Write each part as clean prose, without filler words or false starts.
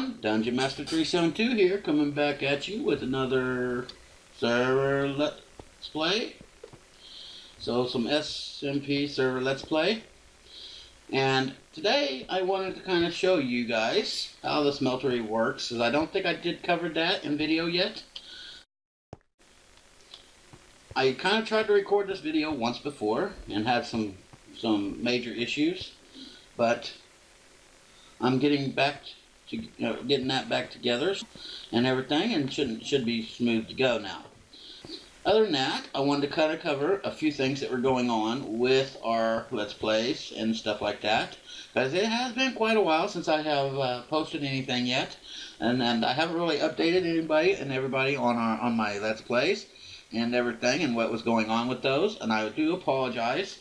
everyone, Dungeon Master 372 here, coming back at you with another server Let's Play. So some SMP server Let's Play. And today I wanted to kind of show you guys how the smeltery works, because I don't think I did cover that in video yet. I kind of tried to record this video once before and had some major issues, but I'm getting that back together and everything, and should be smooth to go now. Other than that, I wanted to kind of cover a few things that were going on with our Let's Plays and stuff like that, because it has been quite a while since I have posted anything yet, and I haven't really updated everybody on my Let's Plays and everything and what was going on with those, and I do apologize.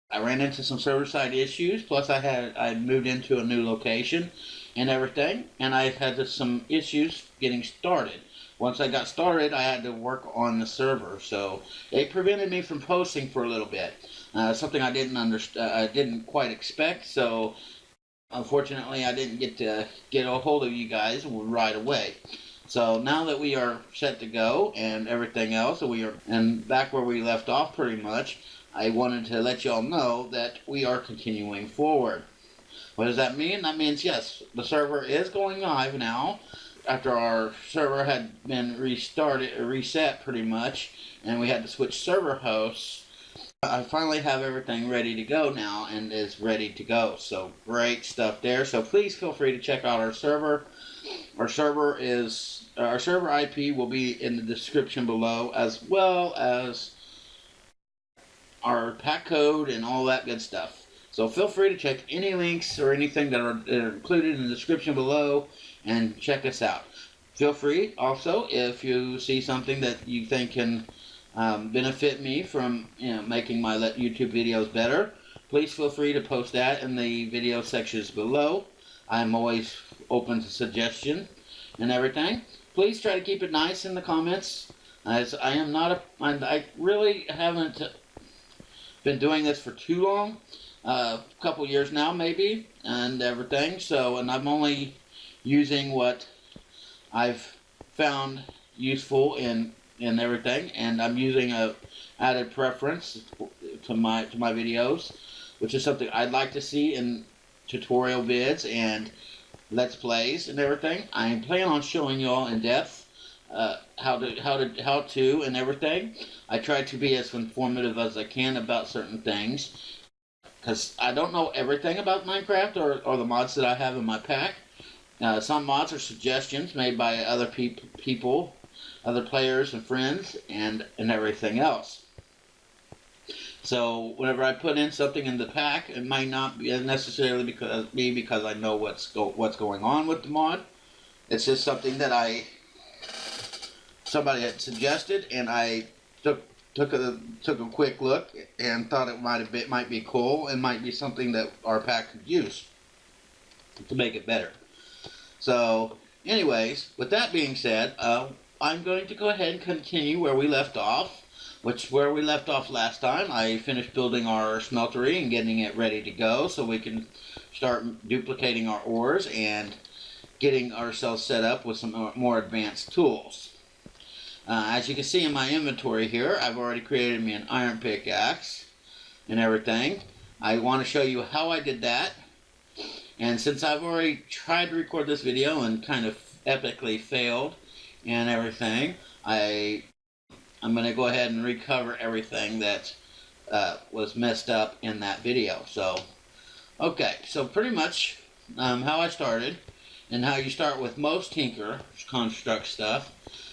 I ran into some server side issues, plus I moved into a new location and everything, and I had some issues getting started. Once I got started, I had to work on the server, so it prevented me from posting for a little bit. Something I didn't quite expect, so unfortunately I didn't get a hold of you guys right away. So now that we are set to go and everything else, and back where we left off pretty much, I wanted to let y'all know that we are continuing forward. What does that mean? That means, yes, the server is going live now, after our server had been reset pretty much, and we had to switch server hosts. I finally have everything ready to go now, and is ready to go, so great stuff there. So please feel free to check out our server. Our server IP will be in the description below, as well as our pack code and all that good stuff. So feel free to check any links or anything that are included in the description below and check us out. Feel free also, if you see something that you think can benefit me from making my YouTube videos better, please feel free to post that in the video sections below. I'm always open to suggestion and everything. Please try to keep it nice in the comments, as I really haven't been doing this for too long, a couple years now maybe, and everything. So, and I'm only using what I've found useful in everything, and I'm using a added preference to my videos, which is something I'd like to see in tutorial vids and Let's Plays and everything. I plan on showing y'all in depth how to and everything. I try to be as informative as I can about certain things, because I don't know everything about Minecraft or the mods that I have in my pack. Some mods are suggestions made by other people, other players and friends, and everything else. So whenever I put in something in the pack, it might not be necessarily because I know what's going on with the mod. It's just something that somebody had suggested, and I took a quick look and thought it might be cool and might be something that our pack could use to make it better. So, anyways, with that being said, I'm going to go ahead and continue where we left off. Where we left off last time, I finished building our smeltery and getting it ready to go, so we can start duplicating our ores and getting ourselves set up with some more advanced tools. As you can see in my inventory here, I've already created me an iron pickaxe and everything. I want to show you how I did that. And since I've already tried to record this video and kind of epically failed and everything, I'm going to go ahead and recover everything that was messed up in that video. So, okay, so pretty much how I started, and how you start with most Tinker Construct stuff.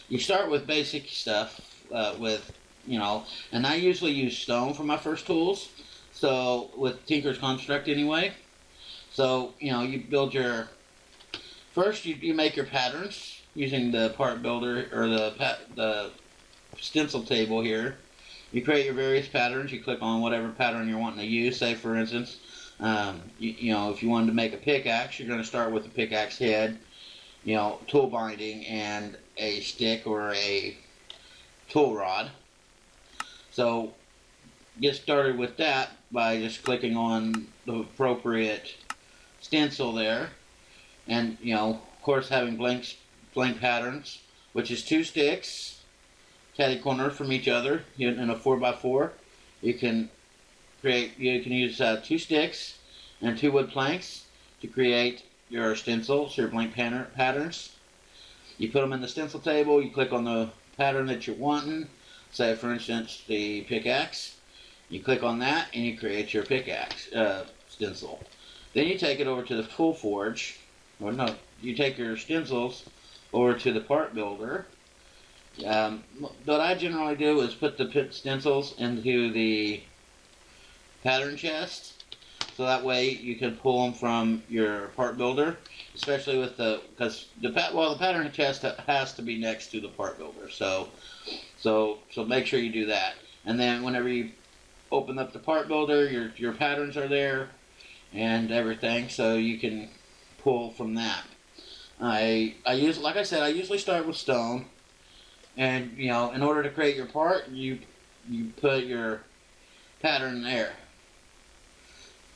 You start with basic stuff and I usually use stone for my first tools. So with Tinker's Construct anyway. So, you build first you make your patterns using the part builder or the stencil table here. You create your various patterns. You click on whatever pattern you're wanting to use. Say for instance, if you wanted to make a pickaxe, you're going to start with the pickaxe head, tool binding, and a stick or a tool rod. So get started with that by just clicking on the appropriate stencil there, and course, having blank patterns, which is 2 sticks, catty corner from each other in a 4x4. You can use 2 sticks and 2 wood planks to create your stencils, your blank patterns. You put them in the stencil table. You click on the pattern that you're wanting. Say, for instance, the pickaxe. You click on that and you create your pickaxe stencil. Then you take it over to the tool forge. Or no, you take your stencils over to the part builder. What I generally do is put the stencils into the pattern chest, so that way you can pull them from your part builder, especially with because the pattern chest has to be next to the part builder. So make sure you do that. And then whenever you open up the part builder, your patterns are there and everything, so you can pull from that. Like I said, I usually start with stone, and in order to create your part, you put your pattern there,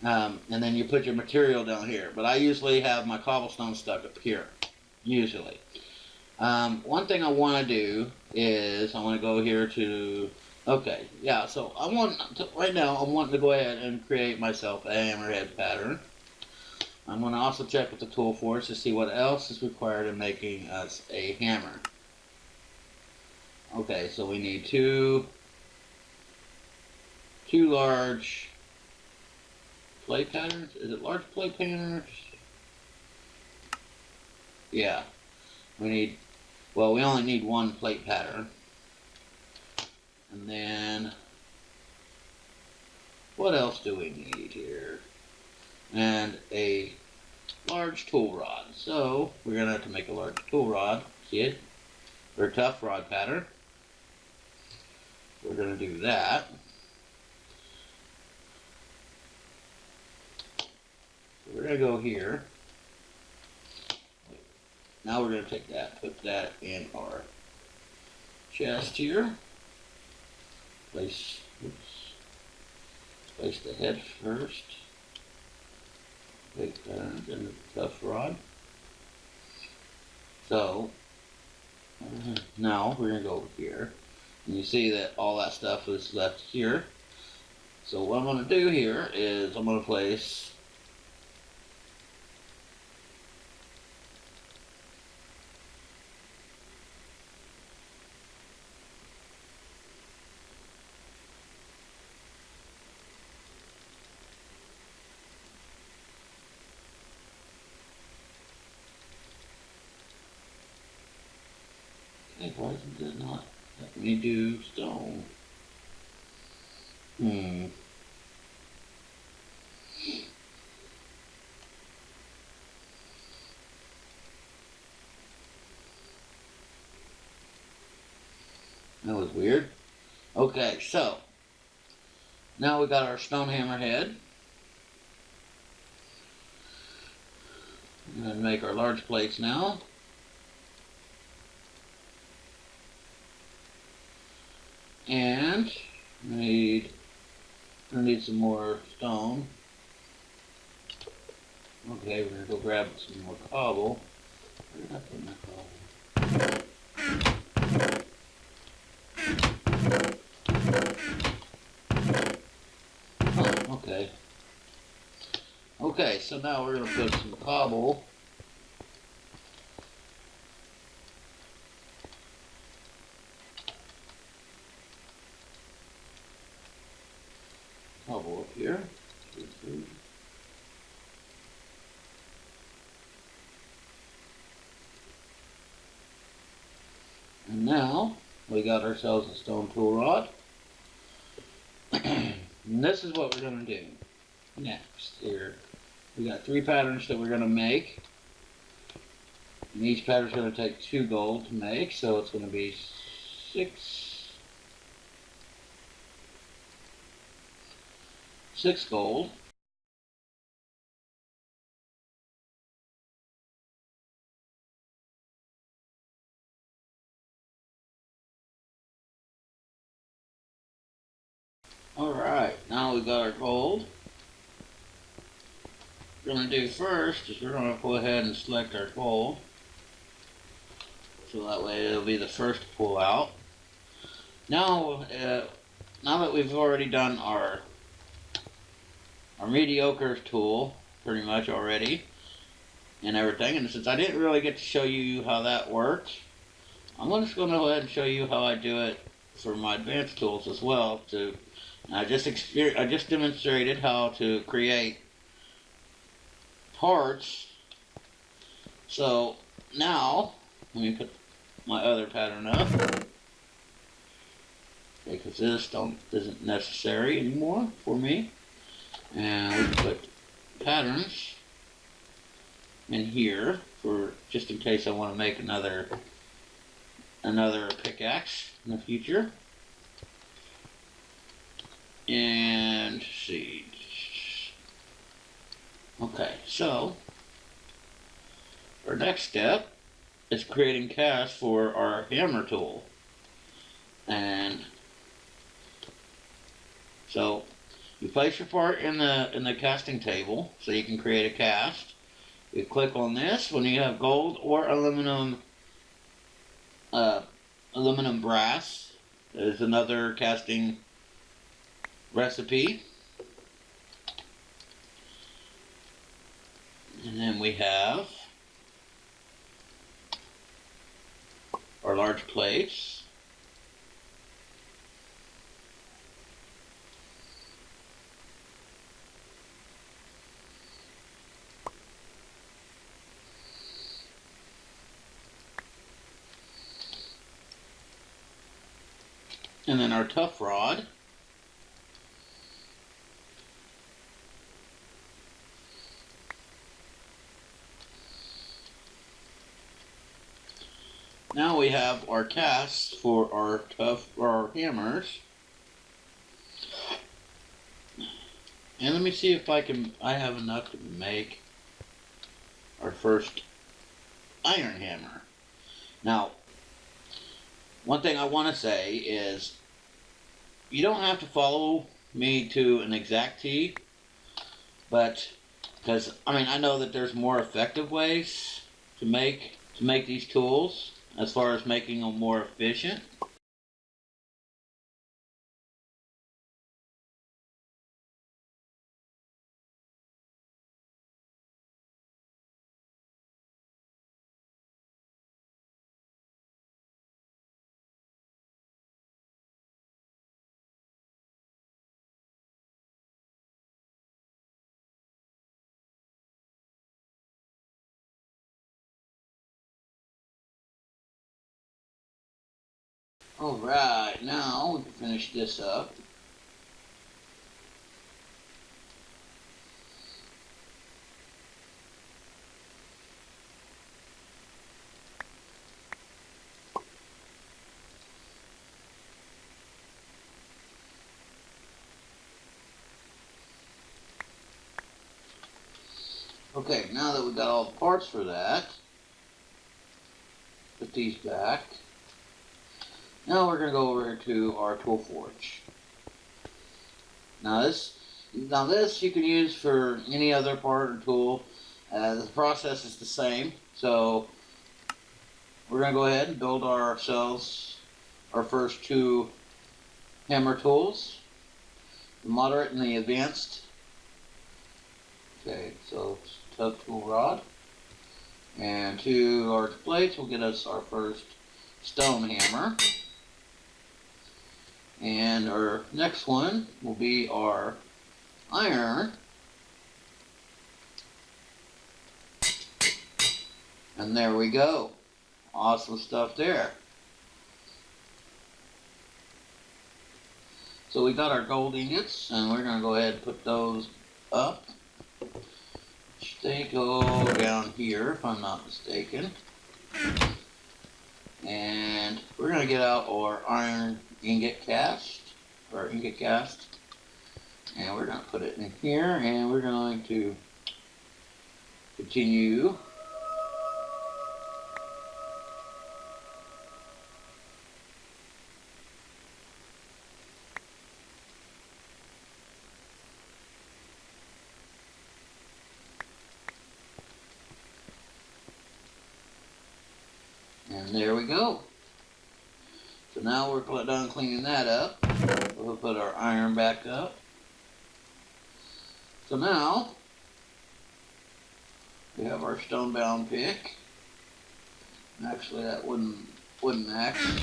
and then you put your material down here. But I usually have my cobblestone stuck up here, usually. One thing I want to do is I want to go here to, okay, yeah, so right now I'm wanting to go ahead and create myself a hammerhead pattern. I'm going to also check with the tool forge to see what else is required in making us a hammer. Okay, so we need two large plate patterns. Is it large plate patterns? Yeah. We only need 1 plate pattern. And then, what else do we need here? And a large tool rod. So, we're going to have to make a large tool rod. See it? Or a tough rod pattern. We're going to do that. So we're going to go here. Now we're going to take that, put that in our chest here. Place the head first. Big patterns and the tough rod. So now we're going to go over here. And you see that all that stuff is left here. So what I'm going to do here is I'm going to place why isn't it not let me do stone? That was weird. Okay, so now we got our stone hammer head. We're going to make our large plates now. And we need some more stone. Okay, we're going to go grab some more cobble. Where did I put my cobble? Oh, okay. Okay, so now we're going to put some cobble. Cobble up here. And now we got ourselves a stone tool rod. And this is what we're going to do next here. We got 3 patterns that we're going to make. And each pattern is going to take 2 gold to make, so it's going to be 6 gold. Alright, now we got our gold. What we're going to do first is we're going to go ahead and select our gold. So that way it'll be the first to pull out. Now, now that we've already done our mediocre tool pretty much already and everything, and since I didn't really get to show you how that works, I'm just going to go ahead and show you how I do it for my advanced tools as well. I just demonstrated how to create parts. So now let me put my other pattern up, because this isn't necessary anymore for me. And we put patterns in here for just in case I want to make another pickaxe in the future. And see. Okay, so our next step is creating casts for our hammer tool. And so you place your part in the casting table so you can create a cast. You click on this when you have gold or aluminum brass. There's another casting recipe. And then we have our large plates. And then our tough rod. Now we have our casts for our hammers. And let me see if I have enough to make our first iron hammer. Now, one thing I want to say is you don't have to follow me to an exact T, but because I know that there's more effective ways to make these tools as far as making them more efficient. Alright, now we can finish this up. Okay, now that we've got all the parts for that, put these back. Now we're going to go over to our tool forge. Now this you can use for any other part or tool. The process is the same. So we're going to go ahead and build ourselves our first two hammer tools, the moderate and the advanced. Okay, so tough tool rod and two large plates will get us our first stone hammer. And our next one will be our iron. And there we go. Awesome stuff there. So we got our gold ingots, and we're going to go ahead and put those up. They go down here, if I'm not mistaken. And we're going to get out our iron ingot cast, and we're going to put it in here, and we're going to continue. And there we go. So now we're done cleaning that up. We'll put our iron back up. So now we have our stone-bound pick. Actually, that wooden axe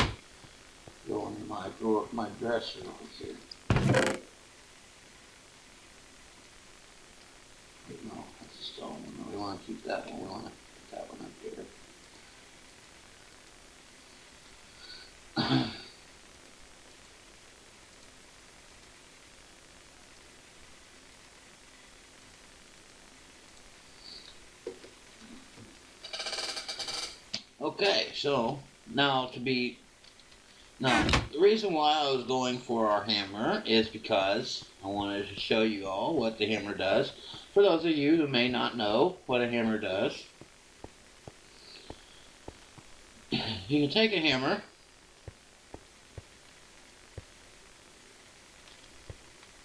go in my drawer, my dresser. Let's see. No, that's a stone. No, we want to keep that one. We want to put that one up there. Okay, so now the reason why I was going for our hammer is because I wanted to show you all what the hammer does. For those of you who may not know what a hammer does, you can take a hammer,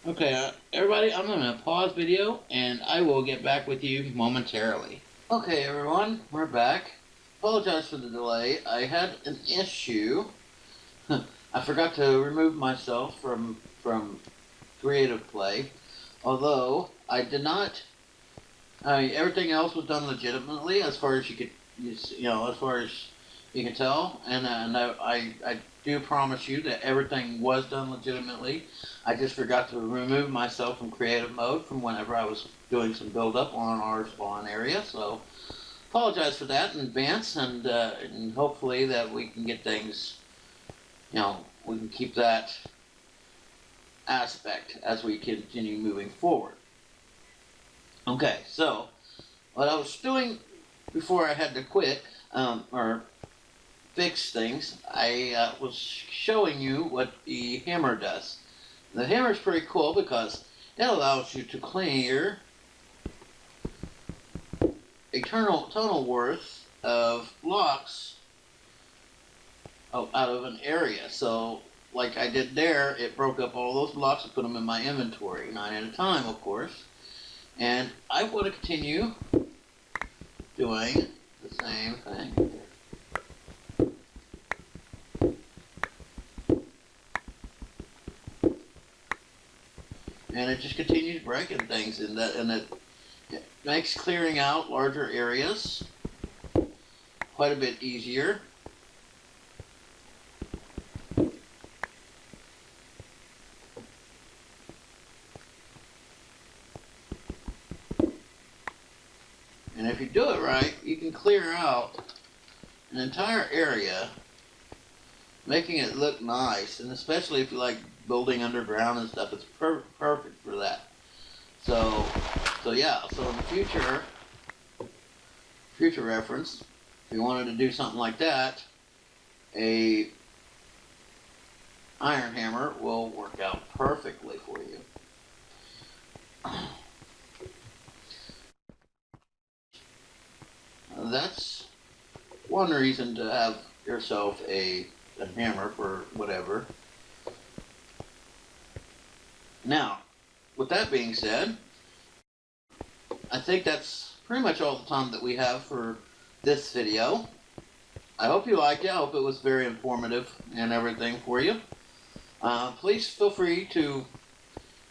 okay, everybody, I'm going to pause video and I will get back with you momentarily. Okay, everyone, we're back. Apologize for the delay. I had an issue. I forgot to remove myself from Creative Play, although I did not. I mean, everything else was done legitimately, as far as you could, as far as you can tell, and I do promise you that everything was done legitimately. I just forgot to remove myself from creative mode from whenever I was doing some build up on our spawn area, so apologize for that in advance, and hopefully that we can get things, we can keep that aspect as we continue moving forward. Okay, so what I was doing before I had to quit, or fix things, I was showing you what the hammer does. The hammer is pretty cool because it allows you to clear a total worth of blocks out of an area. So, like I did there, it broke up all those blocks and put them in my inventory, 9 at a time, of course. And I want to continue doing the same thing. And it just continues breaking things, and it makes clearing out larger areas quite a bit easier. And if you do it right, you can clear out an entire area, making it look nice, and especially if you like building underground and stuff, it's perfect for that. So yeah, so in the future reference, if you wanted to do something like that, a iron hammer will work out perfectly for you. That's one reason to have yourself a hammer for whatever. Now, with that being said, I think that's pretty much all the time that we have for this video. I hope you liked it. I hope it was very informative and everything for you. Please feel free to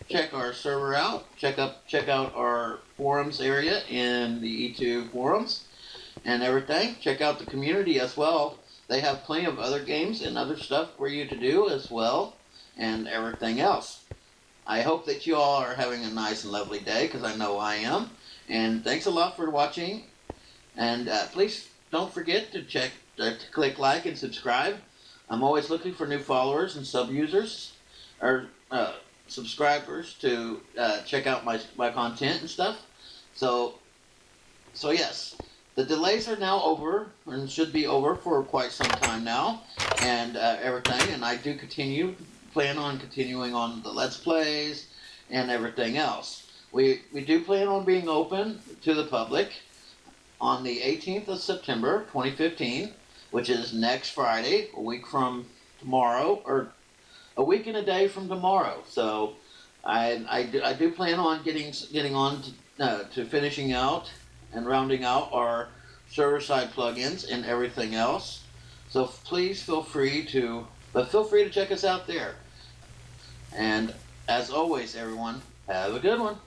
check our server out. Check out our forums area in the E2 forums and everything. Check out the community as well. They have plenty of other games and other stuff for you to do as well, and everything else. I hope that you all are having a nice and lovely day, because I know I am. And thanks a lot for watching. And please don't forget to click like and subscribe. I'm always looking for new followers and sub-users, or subscribers to check out my content and stuff. So yes, the delays are now over, and should be over for quite some time now, and everything. And I do plan on continuing on the Let's Plays and everything else. We do plan on being open to the public on the 18th of September 2015, which is next Friday, a week from tomorrow, or a week and a day from tomorrow. So I do plan on getting on to finishing out and rounding out our server-side plugins and everything else. So please feel free to check us out there. And as always, everyone, have a good one.